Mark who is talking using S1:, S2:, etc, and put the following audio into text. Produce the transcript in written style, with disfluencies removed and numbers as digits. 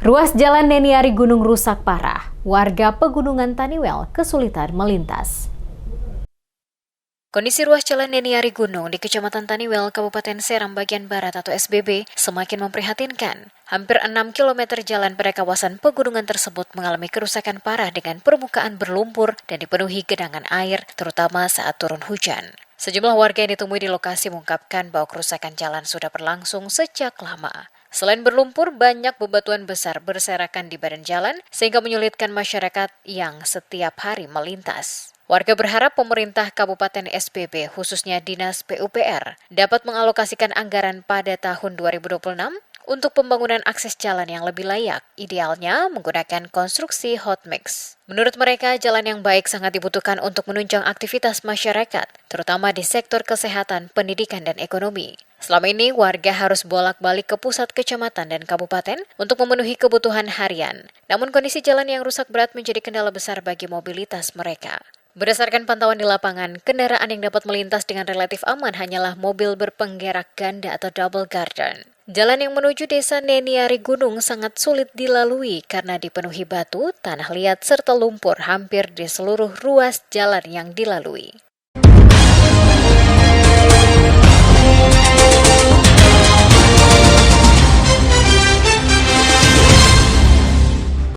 S1: Ruas Jalan Neniari Gunung rusak parah. Warga Pegunungan Taniwel kesulitan melintas. Kondisi ruas Jalan Neniari Gunung di Kecamatan Taniwel, Kabupaten Seram bagian Barat atau SBB semakin memprihatinkan. Hampir 6 km jalan pada kawasan pegunungan tersebut mengalami kerusakan parah dengan permukaan berlumpur dan dipenuhi genangan air, terutama saat turun hujan. Sejumlah warga yang ditemui di lokasi mengungkapkan bahwa kerusakan jalan sudah berlangsung sejak lama. Selain berlumpur, banyak bebatuan besar berserakan di badan jalan sehingga menyulitkan masyarakat yang setiap hari melintas. Warga berharap pemerintah Kabupaten SBB, khususnya Dinas PUPR, dapat mengalokasikan anggaran pada tahun 2026 untuk pembangunan akses jalan yang lebih layak, idealnya menggunakan konstruksi hot mix. Menurut mereka, jalan yang baik sangat dibutuhkan untuk menunjang aktivitas masyarakat, terutama di sektor kesehatan, pendidikan, dan ekonomi. Selama ini, warga harus bolak-balik ke pusat kecamatan dan kabupaten untuk memenuhi kebutuhan harian. Namun kondisi jalan yang rusak berat menjadi kendala besar bagi mobilitas mereka. Berdasarkan pantauan di lapangan, kendaraan yang dapat melintas dengan relatif aman hanyalah mobil berpenggerak ganda atau double garden. Jalan yang menuju desa Neniari Gunung sangat sulit dilalui karena dipenuhi batu, tanah liat, serta lumpur hampir di seluruh ruas jalan yang dilalui.